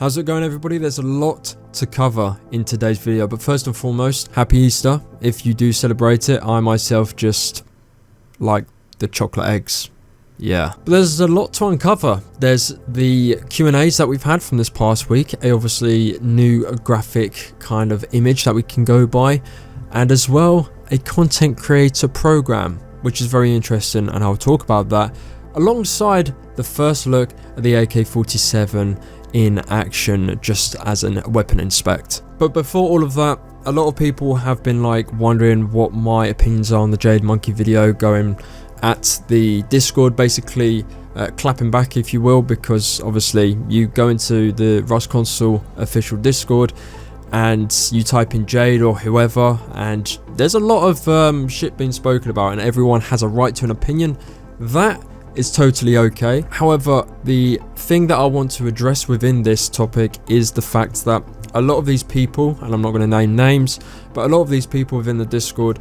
How's it going, everybody? There's a lot to cover in today's video, but first and foremost, happy Easter. If you do celebrate it, I myself just like the chocolate eggs. Yeah, but there's a lot to uncover. There's the Q&As that we've had from this past week, a obviously new graphic kind of image that we can go by, and as well a content creator program, which is very interesting, and I'll talk about that alongside the first look at the AK-47 in action, just as a weapon inspect. But before all of that, a lot of people have been like wondering what my opinions are on the Jade Monkey video, going at the Discord, basically clapping back, if you will, because obviously you go into the Rust Console official Discord and you type in Jade or whoever, and there's a lot of shit being spoken about, and everyone has a right to an opinion. That is totally okay. However, the thing that I want to address within this topic is the fact that a lot of these people, and I'm not going to name names, but a lot of these people within the Discord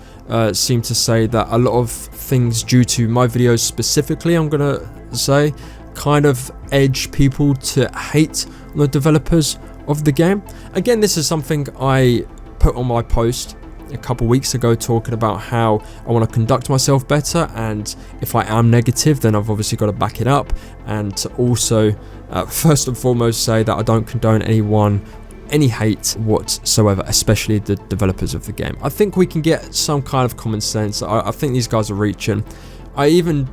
seem to say that a lot of things due to my videos specifically, I'm going to say, kind of edge people to hate on the developers of the game. Again, this is something I put on my post a couple weeks ago, talking about how I want to conduct myself better, and if I am negative, then I've obviously got to back it up, and to also first and foremost say that I don't condone any hate whatsoever, especially the developers of the game. I think we can get some kind of common sense. I think these guys are reaching. I even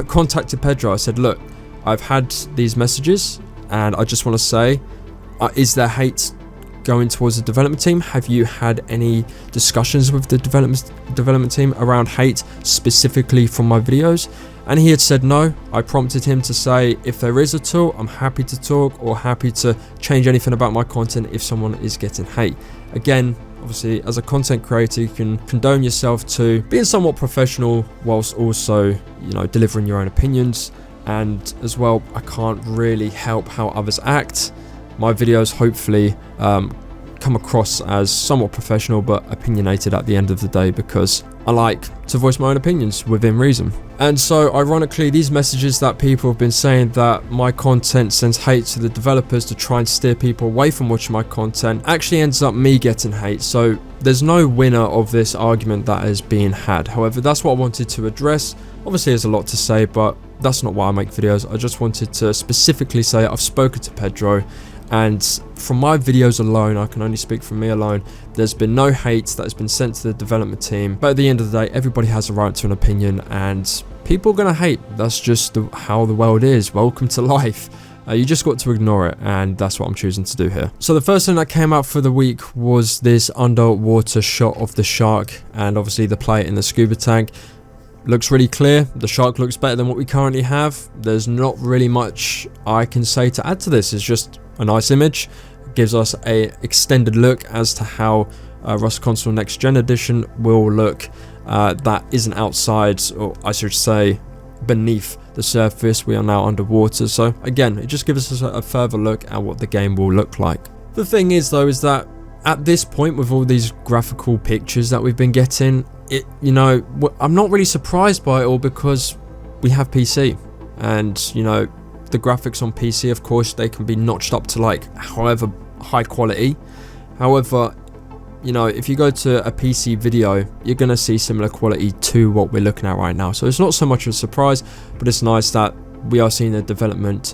contacted Pedro. I said, look, I've had these messages and I just want to say, is there hate going towards the development team? Have you had any discussions with the development team around hate specifically from my videos? And he had said no. I prompted him to say, if there is at all, I'm happy to talk or happy to change anything about my content if someone is getting hate. Again, obviously as a content creator, you can condone yourself to being somewhat professional whilst also delivering your own opinions. And as well, I can't really help how others act. My videos hopefully come across as somewhat professional but opinionated at the end of the day, because I like to voice my own opinions within reason. And so ironically, these messages that people have been saying that my content sends hate to the developers to try and steer people away from watching my content actually ends up me getting hate. So there's no winner of this argument that is being had. However, that's what I wanted to address. Obviously there's a lot to say, but that's not why I make videos. I just wanted to specifically say I've spoken to Pedro, and from my videos alone, I can only speak from me alone, there's been no hate that has been sent to the development team. But at the end of the day, everybody has a right to an opinion, and people are going to hate. That's just how the world is. Welcome to life. You just got to ignore it, and that's what I'm choosing to do here. So the first thing that came out for the week was this underwater shot of the shark, and obviously the plate in the scuba tank. Looks really clear. The shark looks better than what we currently have. There's not really much I can say to add to this. It's just a nice image. It gives us a extended look as to how Rust Console Next Gen Edition will look. That isn't outside, or I should say beneath the surface. We are now underwater. So again, it just gives us a further look at what the game will look like. The thing is though, is that at this point, with all these graphical pictures that we've been getting, I'm not really surprised by it all, because we have PC, and the graphics on PC, of course, they can be notched up to like however high quality. However, if you go to a PC video, you're going to see similar quality to what we're looking at right now. So it's not so much of a surprise, but it's nice that we are seeing the development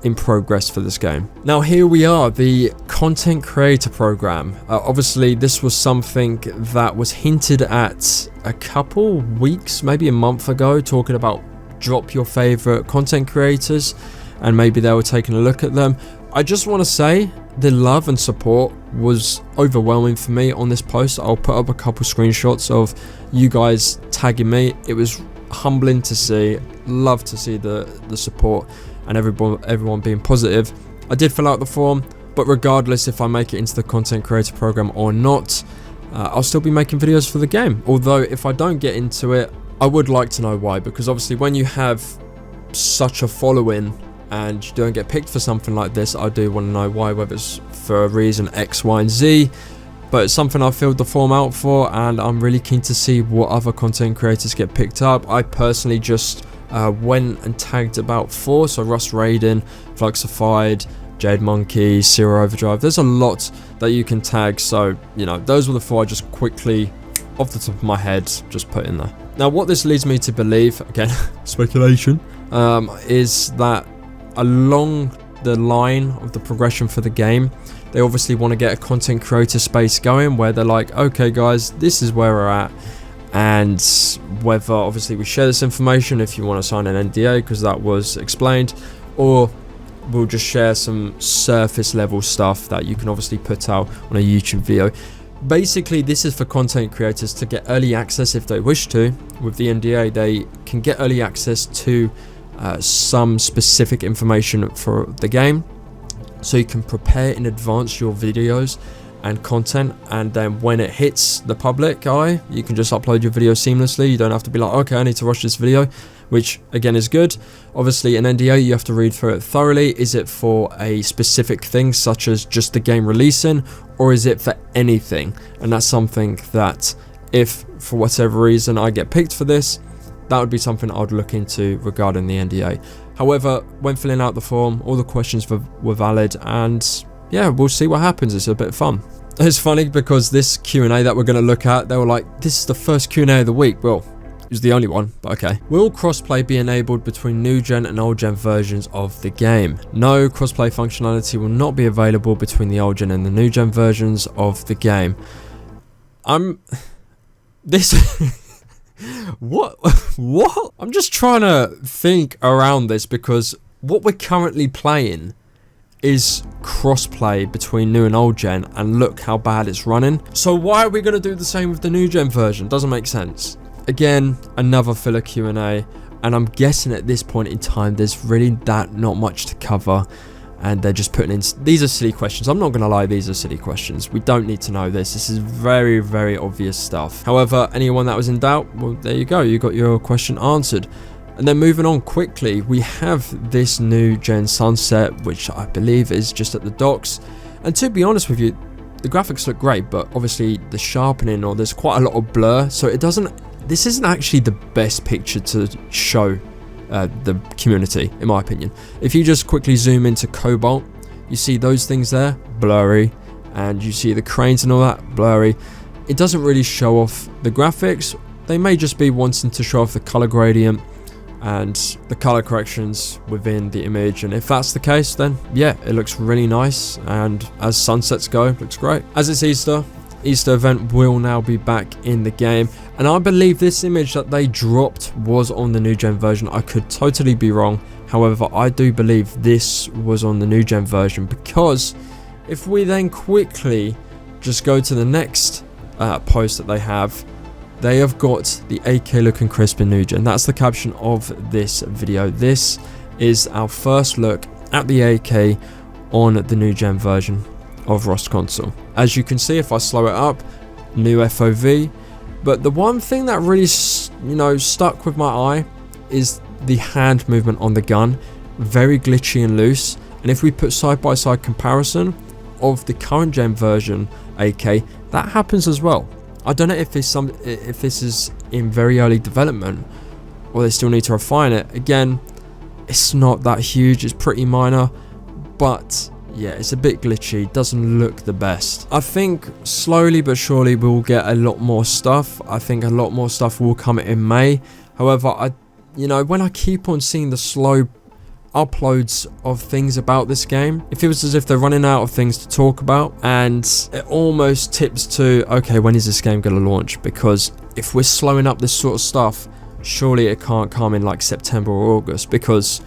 in progress for this game. Now here we are, the content creator program. Obviously this was something that was hinted at a couple weeks, maybe a month ago, talking about drop your favorite content creators, and maybe they were taking a look at them. I just want to say the love and support was overwhelming for me on this post. I'll put up a couple screenshots of you guys tagging me. It was humbling to see. Love to see the support and everyone being positive. I did fill out the form, but regardless if I make it into the content creator program or not, I'll still be making videos for the game. Although if I don't get into it, I would like to know why, because obviously when you have such a following and you don't get picked for something like this, I do want to know why, whether it's for a reason X, Y, and Z. But it's something I filled the form out for, and I'm really keen to see what other content creators get picked up. I personally just went and tagged about 4, so Rust Raiden, Fluxified, Jade Monkey, Zero Overdrive. There's a lot that you can tag, so, you know, those were the 4 I just quickly, off the top of my head, just put in there. Now, what this leads me to believe, again, speculation, is that along the line of the progression for the game, they obviously want to get a content creator space going where they're like, okay guys, this is where we're at, and whether obviously we share this information if you want to sign an NDA, because that was explained, or we'll just share some surface level stuff that you can obviously put out on a YouTube video. Basically, this is for content creators to get early access if they wish to. With the NDA, they can get early access to some specific information for the game, so you can prepare in advance your videos and content, and then when it hits the public eye, you can just upload your video seamlessly. You don't have to be like, okay, I need to rush this video, which again is good. Obviously, an NDA, you have to read through it thoroughly. Is it for a specific thing, such as just the game releasing, or is it for anything? And that's something that, if for whatever reason I get picked for this, that would be something I'd look into regarding the NDA. However, when filling out the form, all the questions were valid, and yeah, we'll see what happens. It's a bit of fun. It's funny because this Q&A that we're going to look at, they were like, this is the first Q&A of the week. Well, it was the only one, but okay. Will crossplay be enabled between new gen and old gen versions of the game? No, crossplay functionality will not be available between the old gen and the new gen versions of the game. What? I'm just trying to think around this, because what we're currently playing is crossplay between new and old gen, and look how bad it's running. So why are we going to do the same with the new gen version? Doesn't make sense. Again, another filler Q&A, and I'm guessing at this point in time there's really not much to cover, and they're just putting in, these are silly questions. I'm not going to lie, these are silly questions. We don't need to know this. This is very, very obvious stuff. However, anyone that was in doubt, well, there you go. You got your question answered. And then moving on quickly, we have this new gen Sunset, which I believe is just at the docks. And to be honest with you, the graphics look great, but obviously the sharpening, or there's quite a lot of blur, so it doesn't, this isn't actually the best picture to show the community, in my opinion. If you just quickly zoom into Cobalt, you see those things there, blurry, and you see the cranes and all that, blurry. It doesn't really show off the graphics. They may just be wanting to show off the color gradient and the color corrections within the image, and if that's the case, then yeah, it looks really nice, and as sunsets go, it looks great. As it's Easter event will now be back in the game, and I believe this image that they dropped was on the new gen version. I could totally be wrong, however I do believe this was on the new gen version, because if we then quickly just go to the next post that they have got the AK looking crisp in new gen. That's the caption of this video. This is our first look at the AK on the new gen version of Rust console. As you can see, if I slow it up, new FOV, but the one thing that really, you know, stuck with my eye is the hand movement on the gun, very glitchy and loose. And if we put side by side comparison of the current gen version AK, that happens as well. I don't know if this is in very early development, or they still need to refine it. Again, it's not that huge, it's pretty minor, but yeah, it's a bit glitchy, doesn't look the best. I think slowly but surely we'll get a lot more stuff. I think a lot more stuff will come in May. However, when I keep on seeing the slow uploads of things about this game, it feels as if they're running out of things to talk about, and it almost tips to, okay, when is this game going to launch? Because if we're slowing up this sort of stuff, surely it can't come in like September or August, because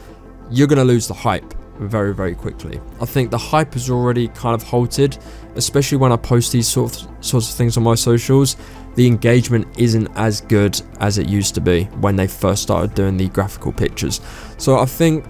you're going to lose the hype very, very quickly. I think the hype has already kind of halted, especially when I post these sorts of things on my socials. The engagement isn't as good as it used to be when they first started doing the graphical pictures. So I think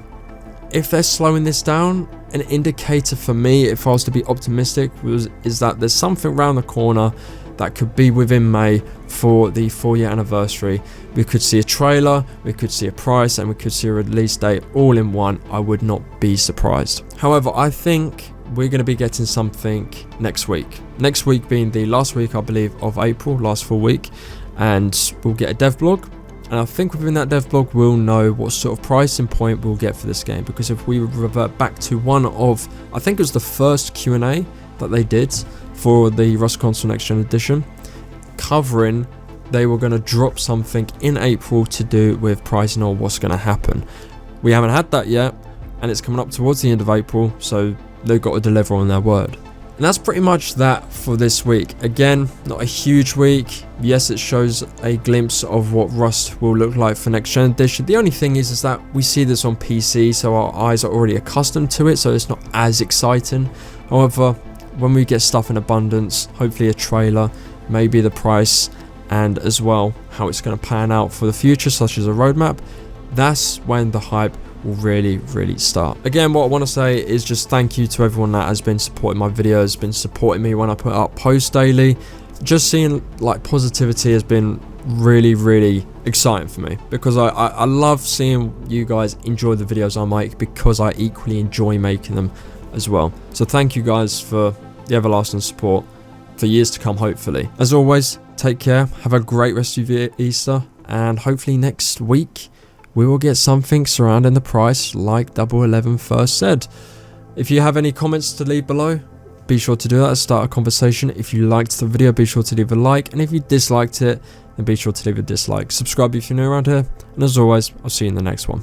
if they're slowing this down, an indicator for me, if I was to be optimistic, is that there's something around the corner that could be within May for the 4-year anniversary. We could see a trailer, we could see a price, and we could see a release date all in one. I would not be surprised. However, I think we're going to be getting something next week. Next week being the last week, I believe, of April, last full week, and we'll get a dev blog. and I think within that devlog we'll know what sort of pricing point we'll get for this game, because if we revert back to one of, I think it was the first Q&A that they did for the Rust Console Next Gen Edition, covering they were going to drop something in April to do with pricing or what's going to happen. We haven't had that yet, and it's coming up towards the end of April, so they've got to deliver on their word. And that's pretty much that for this week. Again, not a huge week. Yes, it shows a glimpse of what Rust will look like for Next Gen Edition. The only thing is that we see this on PC, so our eyes are already accustomed to it, so it's not as exciting. However, when we get stuff in abundance, hopefully a trailer, maybe the price, and as well how it's going to pan out for the future, such as a roadmap, that's when the hype will really start. Again, what I want to say is just thank you to everyone that has been supporting my videos, been supporting me when I put up posts daily. Just seeing like positivity has been really exciting for me, because I love seeing you guys enjoy the videos I make, because I equally enjoy making them as well. So thank you guys for the everlasting support for years to come, hopefully. As always, take care, have a great rest of your Easter, and hopefully next week we will get something surrounding the price like Double 11 first said. If you have any comments to leave below, be sure to do that to start a conversation. If you liked the video, be sure to leave a like, and if you disliked it, then be sure to leave a dislike. Subscribe if you're new around here, and as always, I'll see you in the next one.